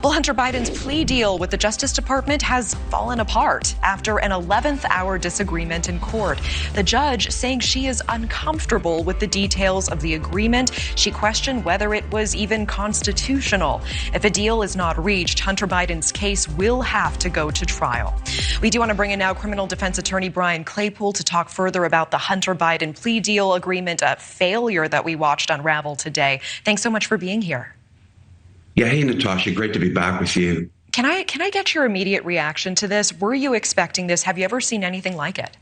Well, Hunter Biden's plea deal with the Justice Department has fallen apart after an 11th hour disagreement in court. The judge saying she is uncomfortable with the details of the agreement. She questioned whether it was even constitutional. If a deal is not reached, Hunter Biden's case will have to go to trial. We do want to bring in now criminal defense attorney Brian Claypool to talk further about the Hunter Biden plea deal agreement failure that we watched unravel today. Thanks so much for being here. Yeah, hey, Natasha, great to be back with you. Can I get your immediate reaction to this? Were you expecting this? Have you ever seen anything like it?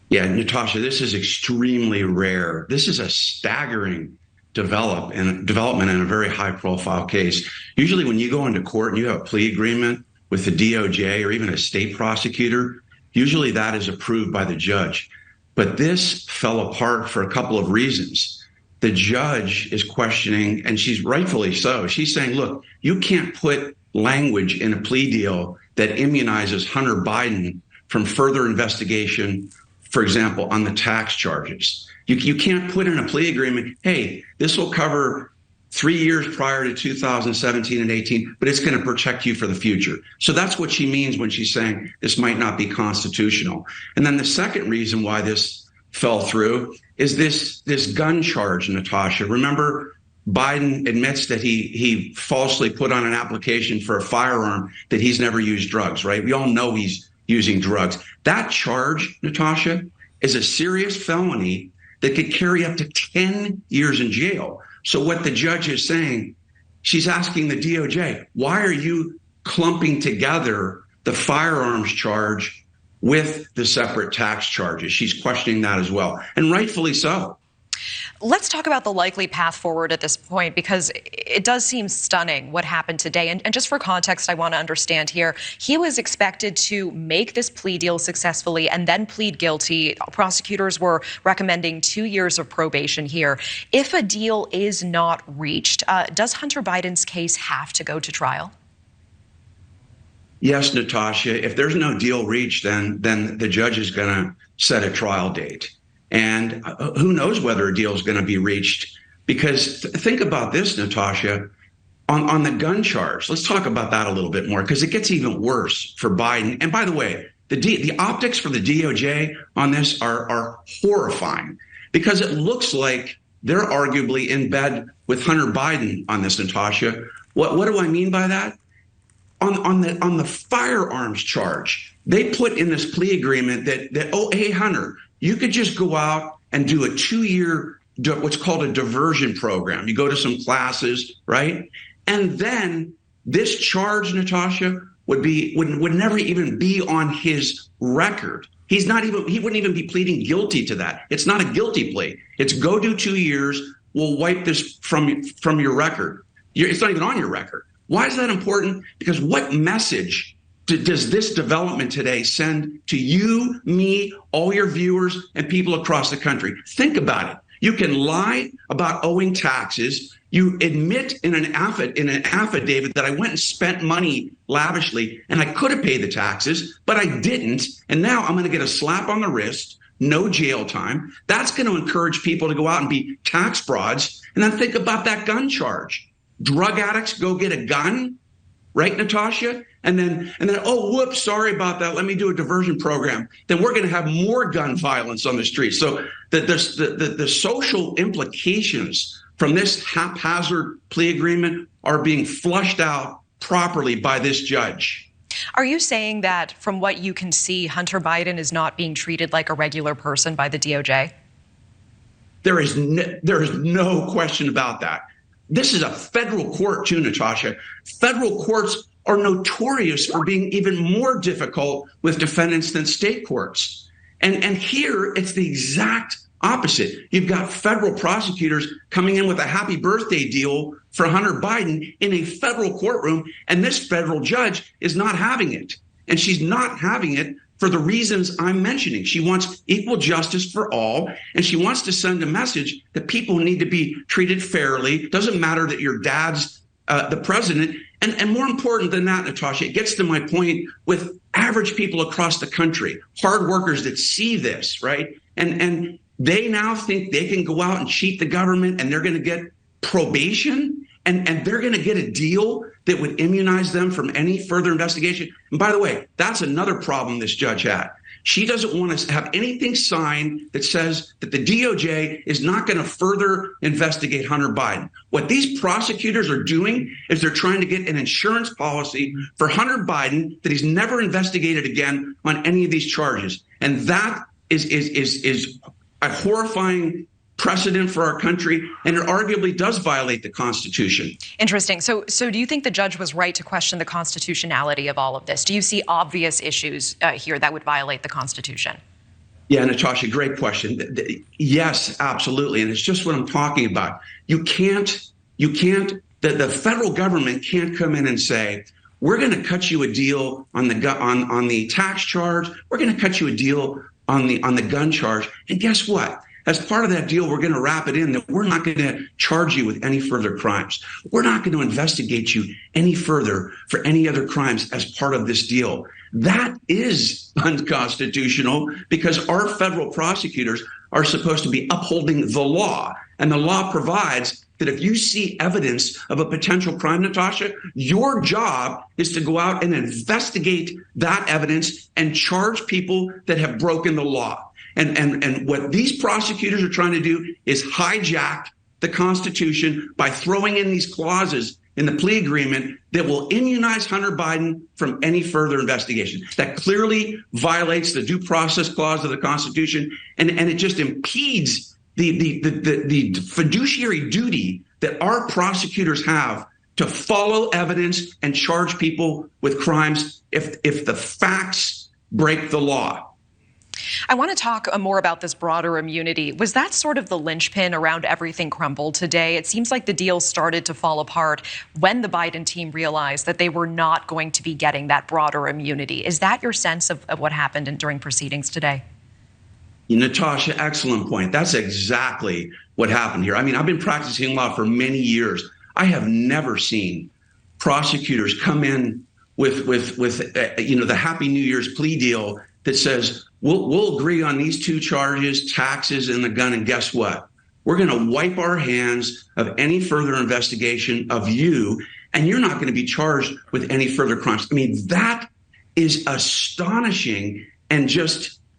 Yeah, Natasha, this is extremely rare. This is a staggering development in a very high-profile case. Usually when you go into court and you have a plea agreement with the DOJ or even a state prosecutor, usually that is approved by the judge. But this fell apart for a couple of reasons. The judge is questioning, and she's rightfully so. She's saying, look, you can't put language in a plea deal that immunizes Hunter Biden from further investigation, for example, on the tax charges. You can't put in a plea agreement, hey, this will cover 3 years prior to 2017 and 18, but it's going to protect you for the future. So that's what she means when she's saying this might not be constitutional. And then the second reason why this fell through is this gun charge, Natasha. Remember, Biden admits that he falsely put on an application for a firearm that he's never used drugs, right? We all know he's using drugs. That charge, Natasha, is a serious felony that could carry up to 10 years in jail. So what the judge is saying, she's asking the DOJ, why are you clumping together the firearms charge with the separate tax charges? She's questioning that as well, and rightfully so. Let's talk about the likely path forward at this point, because it does seem stunning what happened today. And just for context, I want to understand here, he was expected to make this plea deal successfully and then plead guilty. Prosecutors were recommending 2 years of probation here. If a deal is not reached, does Hunter Biden's case have to go to trial? Yes, Natasha, if there's no deal reached, then the judge is going to set a trial date. And who knows whether a deal is going to be reached? Because think about this, Natasha, on the gun charge. Let's talk about that a little bit more, because it gets even worse for Biden. And by the way, the optics for the DOJ on this are horrifying, because it looks like they're arguably in bed with Hunter Biden on this, Natasha. What do I mean by that? On the firearms charge, they put in this plea agreement that oh, hey, Hunter, you could just go out and do a 2-year, what's called a diversion program. You go to some classes, right? And then this charge, Natasha, would never even be on his record. He wouldn't even be pleading guilty to that. It's not a guilty plea. It's go do 2 years. We'll wipe this from your record. It's not even on your record. Why is that important? Because what message does this development today send to you, me, all your viewers, and people across the country? Think about it. You can lie about owing taxes. You admit in an affidavit that I went and spent money lavishly and I could have paid the taxes, but I didn't. And now I'm going to get a slap on the wrist, no jail time. That's going to encourage people to go out and be tax frauds. And then think about that gun charge. Drug addicts go get a gun, right, Natasha? And then, oh, whoops, sorry about that. Let me do a diversion program. Then we're going to have more gun violence on the streets. So the social implications from this haphazard plea agreement are being flushed out properly by this judge. Are you saying that from what you can see, Hunter Biden is not being treated like a regular person by the DOJ? There is no question about that. This is a federal court too, Natasha. Federal courts are notorious for being even more difficult with defendants than state courts. And here it's the exact opposite. You've got federal prosecutors coming in with a happy birthday deal for Hunter Biden in a federal courtroom, and this federal judge is not having it. And she's not having it for the reasons I'm mentioning. She wants equal justice for all, and she wants to send a message that people need to be treated fairly. Doesn't matter that your dad's the president. And more important than that, Natasha, it gets to my point with average people across the country, hard workers that see this, right? And they now think they can go out and cheat the government and they're going to get probation and they're going to get a deal that would immunize them from any further investigation. And by the way, that's another problem this judge had. She doesn't want to have anything signed that says that the DOJ is not going to further investigate Hunter Biden. What these prosecutors are doing is they're trying to get an insurance policy for Hunter Biden that he's never investigated again on any of these charges. And that is a horrifying precedent for our country, and it arguably does violate the Constitution. Interesting. So do you think the judge was right to question the constitutionality of all of this? Do you see obvious issues here that would violate the Constitution? Yeah, Natasha, great question. Yes, absolutely. And it's just what I'm talking about. The federal government can't come in and say, we're going to cut you a deal on the tax charge. We're going to cut you a deal on the gun charge. And guess what? As part of that deal, we're going to wrap it in that we're not going to charge you with any further crimes. We're not going to investigate you any further for any other crimes as part of this deal. That is unconstitutional because our federal prosecutors are supposed to be upholding the law. And the law provides that if you see evidence of a potential crime, Natasha, your job is to go out and investigate that evidence and charge people that have broken the law. And what these prosecutors are trying to do is hijack the Constitution by throwing in these clauses in the plea agreement that will immunize Hunter Biden from any further investigation. That clearly violates the due process clause of the Constitution, and it just impedes the fiduciary duty that our prosecutors have to follow evidence and charge people with crimes if the facts break the law. I want to talk more about this broader immunity. Was that sort of the linchpin around everything crumbled today? It seems like the deal started to fall apart when the Biden team realized that they were not going to be getting that broader immunity. Is that your sense of what happened during proceedings today? Natasha, excellent point. That's exactly what happened here. I mean, I've been practicing law for many years. I have never seen prosecutors come in with the Happy New Year's plea deal that says, we'll agree on these two charges, taxes and the gun, and guess what? We're going to wipe our hands of any further investigation of you, and you're not going to be charged with any further crimes. I mean, that is astonishing, and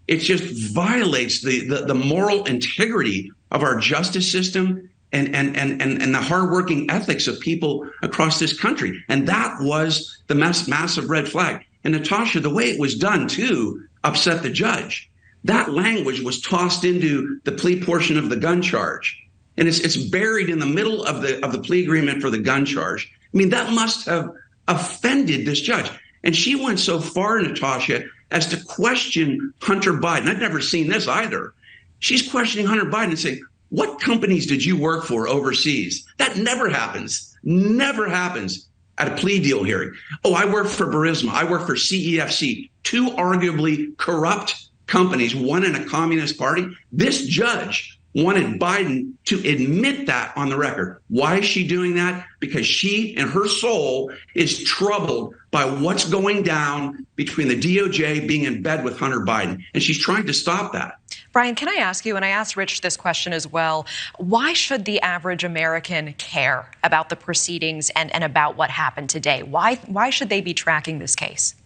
it just violates the moral integrity of our justice system and the hardworking ethics of people across this country. And that was the massive red flag. And Natasha, the way it was done, too, upset the judge. That language was tossed into the plea portion of the gun charge. And it's buried in the middle of the plea agreement for the gun charge. I mean, that must have offended this judge. And she went so far, Natasha, as to question Hunter Biden. I've never seen this either. She's questioning Hunter Biden and saying, what companies did you work for overseas? That never happens. Never happens at a plea deal hearing. Oh, I work for Burisma. I work for CEFC, two arguably corrupt companies, one in a communist party. This judge wanted Biden to admit that on the record. Why is she doing that? Because she and her soul is troubled by what's going down between the DOJ being in bed with Hunter Biden. And she's trying to stop that. Brian, can I ask you, and I asked Rich this question as well, why should the average American care about the proceedings and about what happened today? Why should they be tracking this case?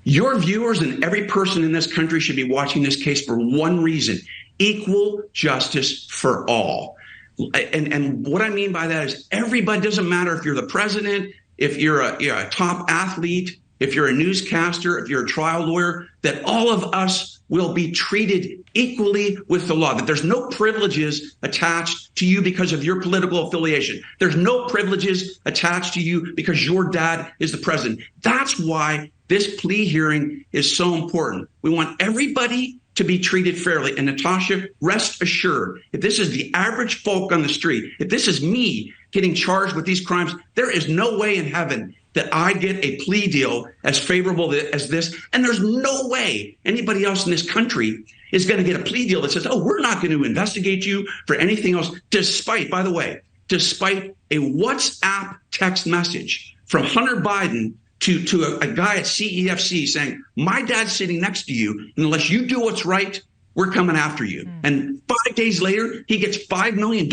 Your viewers and every person in this country should be watching this case for one reason: equal justice for all. And what I mean by that is everybody, doesn't matter if you're the president, if you're a top athlete, if you're a newscaster, if you're a trial lawyer, that all of us will be treated equally with the law, that there's no privileges attached to you because of your political affiliation. There's no privileges attached to you because your dad is the president. That's why this plea hearing is so important. We want everybody to be treated fairly. And Natasha, rest assured, if this is the average folk on the street, if this is me getting charged with these crimes, there is no way in heaven that I get a plea deal as favorable as this. And there's no way anybody else in this country is going to get a plea deal that says, oh, we're not going to investigate you for anything else, despite, by the way, despite a WhatsApp text message from Hunter Biden to a guy at CEFC saying, my dad's sitting next to you, and unless you do what's right, we're coming after you. And 5 days later, he gets $5 million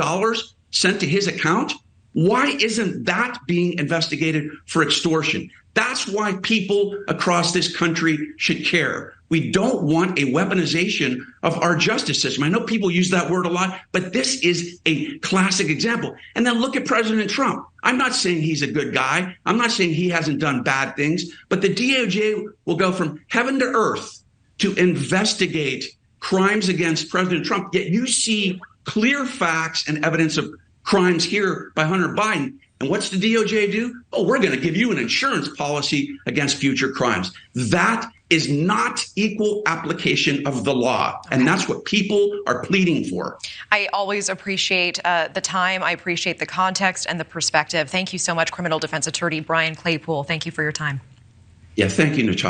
sent to his account. Why isn't that being investigated for extortion? That's why people across this country should care. We don't want a weaponization of our justice system. I know people use that word a lot, but this is a classic example. And then look at President Trump. I'm not saying he's a good guy. I'm not saying he hasn't done bad things, but the DOJ will go from heaven to earth to investigate crimes against President Trump. Yet you see clear facts and evidence of crimes here by Hunter Biden. And what's the DOJ do? Oh, we're going to give you an insurance policy against future crimes. That is not equal application of the law. And that's what people are pleading for. I always appreciate the time. I appreciate the context and the perspective. Thank you so much, criminal defense attorney Brian Claypool. Thank you for your time. Yeah, thank you, Natasha.